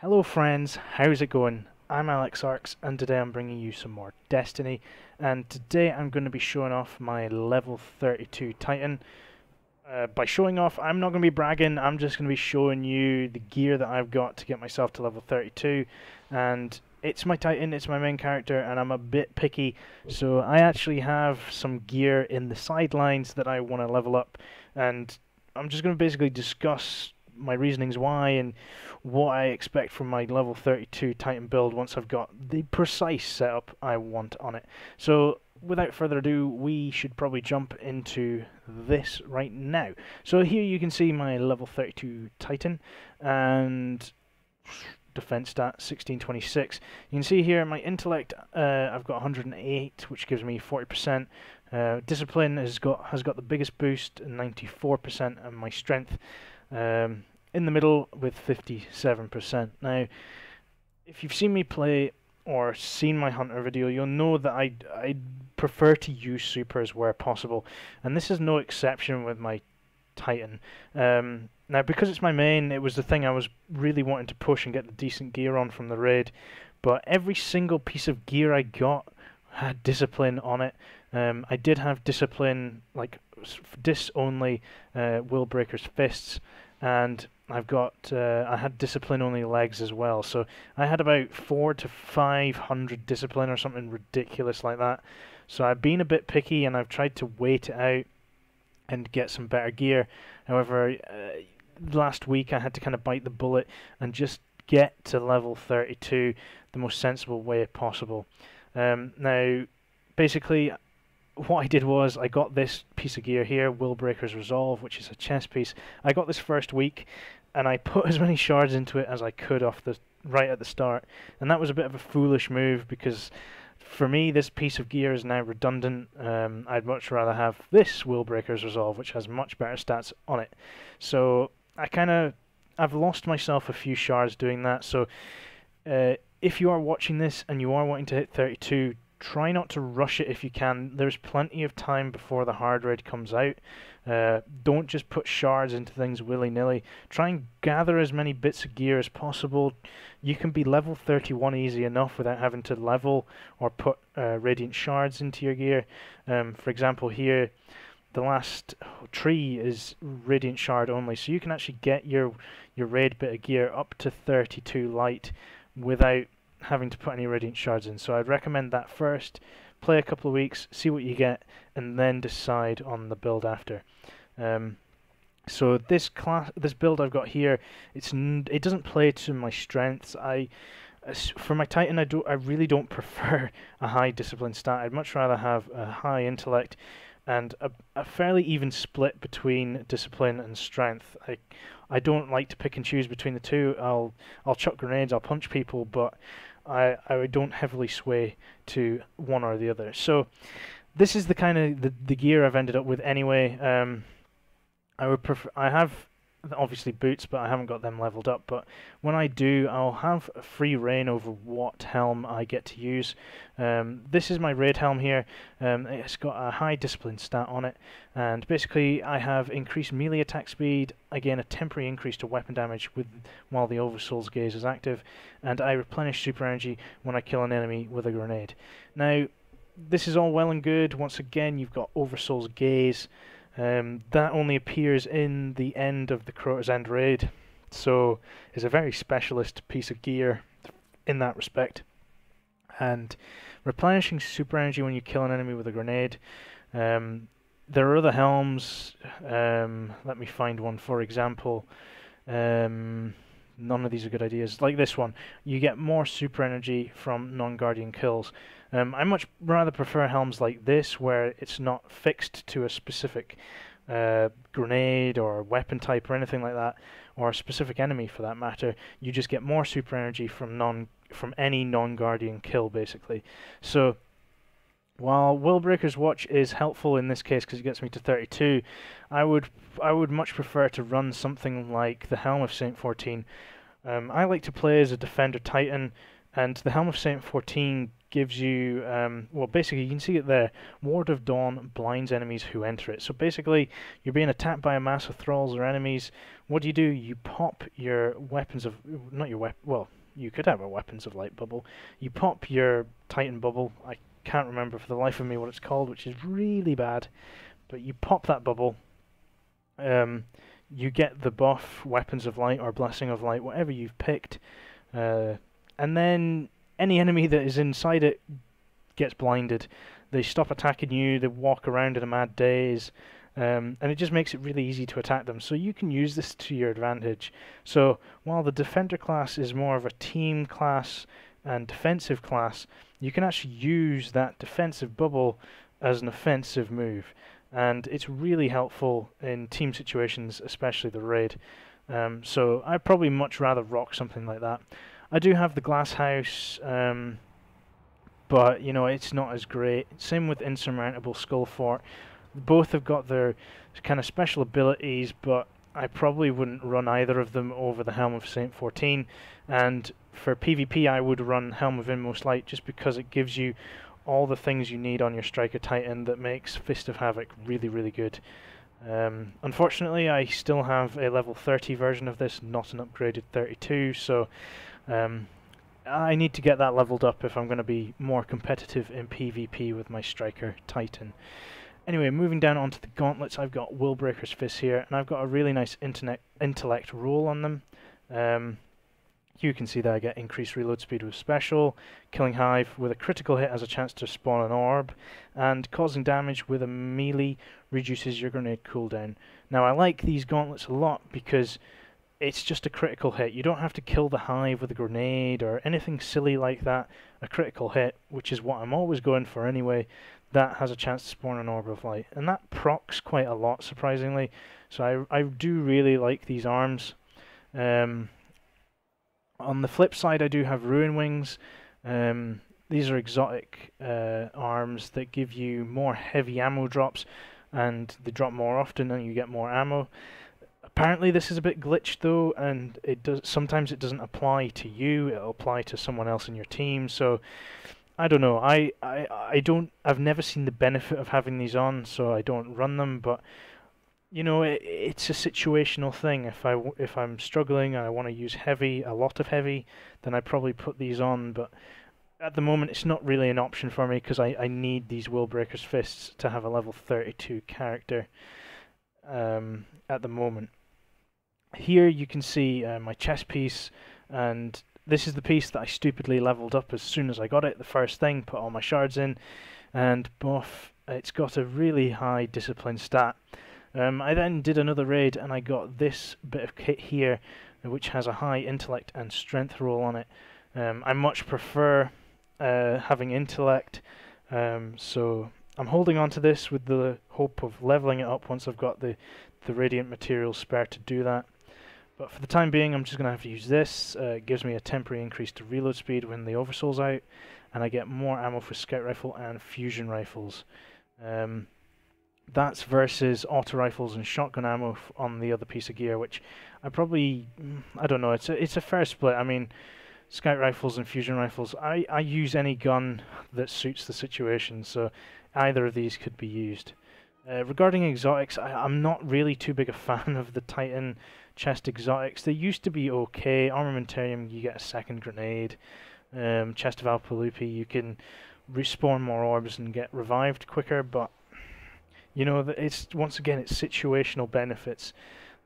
Hello friends, how's it going? I'm AleXarcs and today I'm bringing you some more Destiny, and today I'm going to be showing off my level 32 Titan. By showing off, I'm not going to be bragging, I'm just going to be showing you the gear that I've got to get myself to level 32, and it's my Titan, it's my main character, and I'm a bit picky, so I actually have some gear in the sidelines that I want to level up, and I'm just going to basically discuss my reasonings why and what I expect from my level 32 Titan build once I've got the precise setup I want on it. So without further ado, we should probably jump into this right now. So here you can see my level 32 Titan and defense stat 1626. You can see here my intellect, I've got 108, which gives me 40%. Discipline has got the biggest boost, 94%, and my strength in the middle with 57%. Now, if you've seen me play or seen my Hunter video, you'll know that I prefer to use supers where possible, and this is no exception with my Titan. Now, because it's my main, it was the thing I was really wanting to push and get the decent gear on from the raid, but every single piece of gear I got had discipline on it. I did have discipline, like dis only Willbreaker's fists, and I had discipline only legs as well. So I had about 400 to 500 discipline or something ridiculous like that. So I've been a bit picky and I've tried to wait it out and get some better gear. However, last week I had to kind of bite the bullet and just get to level 32 the most sensible way possible. Now, basically, what I did was I got this piece of gear here, Willbreaker's Resolve, which is a chest piece. I got this first week, and I put as many shards into it as I could right at the start. And that was a bit of a foolish move because for me, this piece of gear is now redundant. I'd much rather have this Willbreaker's Resolve, which has much better stats on it. So I've lost myself a few shards doing that. So if you are watching this and you are wanting to hit 32, try not to rush it if you can. There's plenty of time before the hard raid comes out. Don't just put shards into things willy-nilly. Try and gather as many bits of gear as possible. You can be level 31 easy enough without having to level or put radiant shards into your gear. For example, here the last tree is radiant shard only, so you can actually get your raid bit of gear up to 32 light without having to put any radiant shards in. So I'd recommend that first, play a couple of weeks, see what you get, and then decide on the build after. So this build I've got here, it doesn't play to my strengths. For my Titan, I really don't prefer a high discipline stat. I'd much rather have a high intellect and a fairly even split between discipline and strength. I don't like to pick and choose between the two. I'll chuck grenades, I'll punch people, but I don't heavily sway to one or the other. So this is the kind of the gear I've ended up with anyway. I have obviously boots, but I haven't got them leveled up. But when I do, I'll have a free reign over what helm I get to use. This is my raid helm here. It's got a high discipline stat on it, and basically I have increased melee attack speed, again a temporary increase to weapon damage while the Oversoul's Gaze is active, and I replenish super energy when I kill an enemy with a grenade. Now, this is all well and good. Once again, you've got Oversoul's Gaze. That only appears in the end of the Crota's End raid, so it's a very specialist piece of gear in that respect. And replenishing super energy when you kill an enemy with a grenade. There are other helms. Let me find one, for example. None of these are good ideas. Like this one, you get more super energy from non-guardian kills. I much rather prefer helms like this, where it's not fixed to a specific grenade or weapon type or anything like that, or a specific enemy for that matter. You just get more super energy from any non-guardian kill, basically. So while Willbreaker's Watch is helpful in this case because it gets me to 32, I would much prefer to run something like the Helm of Saint 14. I like to play as a Defender Titan, And the Helm of Saint 14 gives you, well, basically you can see it there. Ward of Dawn blinds enemies who enter it. So basically, you're being attacked by a mass of thralls or enemies. What do? You pop your weapons of, not your weapon, well, you could have a weapons of light bubble. You pop your Titan bubble. I can't remember for the life of me what it's called, which is really bad. But you pop that bubble. You get the buff, Weapons of Light or Blessing of Light, whatever you've picked. And then any enemy that is inside it gets blinded. They stop attacking you, they walk around in a mad daze, and it just makes it really easy to attack them. So you can use this to your advantage. So while the Defender class is more of a team class and defensive class, you can actually use that defensive bubble as an offensive move. And it's really helpful in team situations, especially the raid. So I'd probably much rather rock something like that. I do have the Glass House, but you know it's not as great. Same with Insurmountable Skull Fort. Both have got their kind of special abilities, but I probably wouldn't run either of them over the Helm of Saint 14. And for PvP, I would run Helm of Inmost Light just because it gives you all the things you need on your Striker Titan that makes Fist of Havoc really, really good. Unfortunately, I still have a level 30 version of this, not an upgraded 32, so I need to get that leveled up if I'm going to be more competitive in PvP with my Striker Titan. Anyway, moving down onto the gauntlets, I've got Willbreaker's Fist here, and I've got a really nice intellect roll on them. You can see that I get increased reload speed with special, killing Hive with a critical hit has a chance to spawn an orb, and causing damage with a melee reduces your grenade cooldown. Now I like these gauntlets a lot because it's just a critical hit. You don't have to kill the Hive with a grenade or anything silly like that. A critical hit, which is what I'm always going for anyway, that has a chance to spawn an Orb of Light. And that procs quite a lot, surprisingly. So I do really like these arms. On the flip side, I do have Ruin Wings. These are exotic arms that give you more heavy ammo drops, and they drop more often and you get more ammo. Apparently this is a bit glitched though, and sometimes it doesn't apply to you, it'll apply to someone else in your team, so I don't know. I've never seen the benefit of having these on, so I don't run them, but you know, it's a situational thing. If I'm struggling and I want to use heavy, a lot of heavy, then I probably put these on. But at the moment, it's not really an option for me because I need these Willbreaker's Fists to have a level 32 character at the moment. Here you can see my chest piece, and this is the piece that I stupidly leveled up as soon as I got it. The first thing, put all my shards in, and buff. It's got a really high discipline stat. I then did another raid and I got this bit of kit here, which has a high intellect and strength roll on it. I much prefer having intellect, so I'm holding on to this with the hope of leveling it up once I've got the radiant materials spare to do that. But for the time being, I'm just going to have to use this. It gives me a temporary increase to reload speed when the Oversoul's out, and I get more ammo for Scout Rifle and Fusion Rifles. That's versus auto rifles and shotgun ammo on the other piece of gear, which I don't know, it's a fair split. I mean, Scout Rifles and Fusion Rifles, I use any gun that suits the situation, so either of these could be used. Regarding exotics, I'm not really too big a fan of the Titan chest exotics. They used to be okay. Armamentarium, you get a second grenade. Chest of Alpalupi, you can respawn more orbs and get revived quicker, but you know, it's once again, it's situational benefits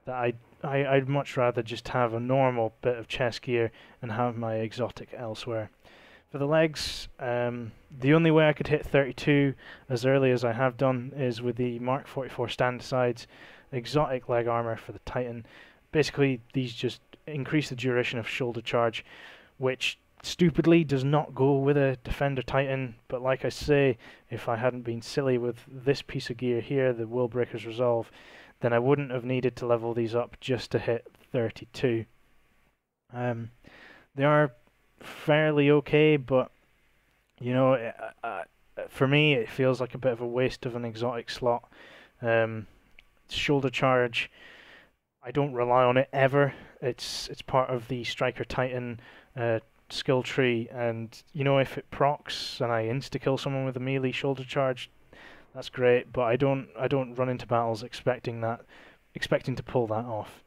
that I'd much rather just have a normal bit of chest gear and have my exotic elsewhere. For the legs, the only way I could hit 32 as early as I have done is with the Mark 44 stand-asides exotic leg armor for the Titan. Basically, these just increase the duration of shoulder charge, which stupidly does not go with a Defender Titan, but like I say, if I hadn't been silly with this piece of gear here, the Willbreaker's Resolve, then I wouldn't have needed to level these up just to hit 32. They are fairly okay, but you know, for me it feels like a bit of a waste of an exotic slot. Shoulder charge, I don't rely on it ever. It's part of the Striker Titan skill tree, and you know, if it procs and I insta-kill someone with a melee shoulder charge, that's great, but I don't run into battles expecting to pull that off.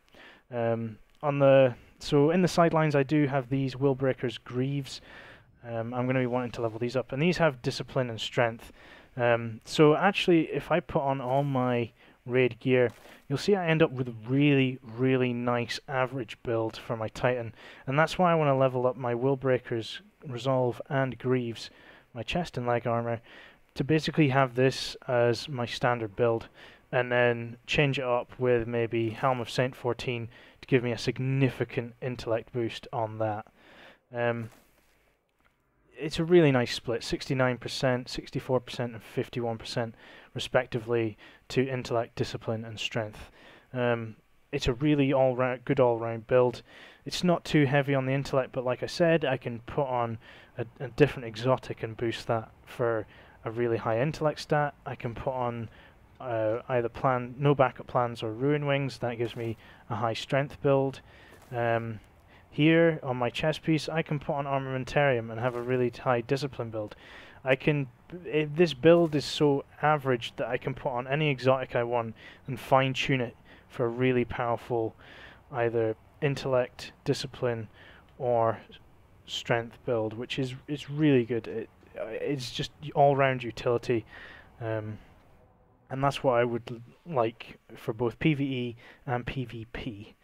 So in the sidelines I do have these Willbreaker's Greaves. I'm going to be wanting to level these up, and these have discipline and strength. So actually, if I put on all my raid gear, you'll see I end up with a really, really nice average build for my Titan, and that's why I want to level up my Willbreaker's Resolve and Greaves, my chest and leg armor, to basically have this as my standard build, and then change it up with maybe Helm of Saint 14 to give me a significant intellect boost on that. It's a really nice split, 69%, 64% and 51% respectively to intellect, discipline and strength. It's a really good all-round build. It's not too heavy on the intellect, but like I said, I can put on a different exotic and boost that for a really high intellect stat. I can put on either no backup plans or ruin wings. That gives me a high strength build. Here on my chest piece, I can put on armamentarium and have a really high discipline build. This build is so average that I can put on any exotic I want and fine tune it for a really powerful either intellect, discipline or strength build, which is really good. It's just all round utility, and that's what I would like for both PvE and PvP.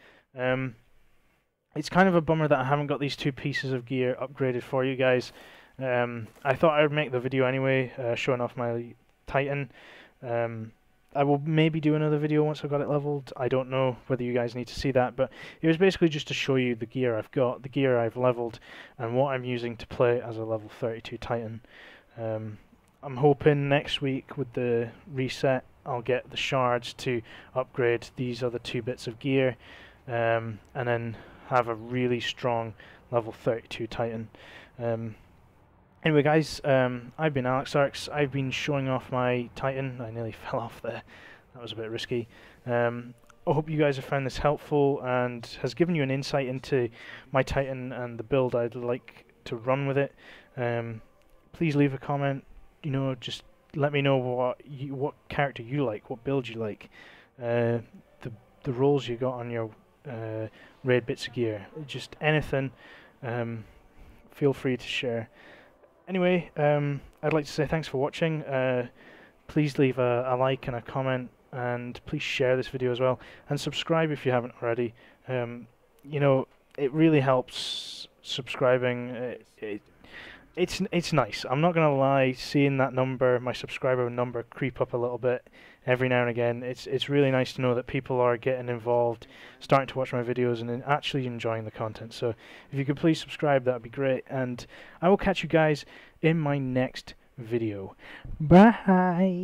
It's kind of a bummer that I haven't got these two pieces of gear upgraded for you guys. I thought I would make the video anyway, showing off my Titan. I will maybe do another video once I've got it leveled. I don't know whether you guys need to see that, but it was basically just to show you the gear I've got, the gear I've leveled, and what I'm using to play as a level 32 Titan. I'm hoping next week with the reset I'll get the shards to upgrade these other two bits of gear, and then have a really strong level 32 Titan. Anyway guys, I've been AleXarcs. I've been showing off my Titan. I nearly fell off there. That was a bit risky. I hope you guys have found this helpful and has given you an insight into my Titan and the build I'd like to run with it. Please leave a comment. You know, just let me know what character you like, what build you like, the rolls you got on your raid bits of gear, just anything. Feel free to share. Anyway, I'd like to say thanks for watching. Please leave a like and a comment, and please share this video as well, and subscribe if you haven't already. You know, it really helps subscribing. It's nice. I'm not gonna lie, seeing that number, my subscriber number, creep up a little bit every now and again. It's really nice to know that people are getting involved, starting to watch my videos, and actually enjoying the content. So if you could please subscribe, that would be great. And I will catch you guys in my next video. Bye.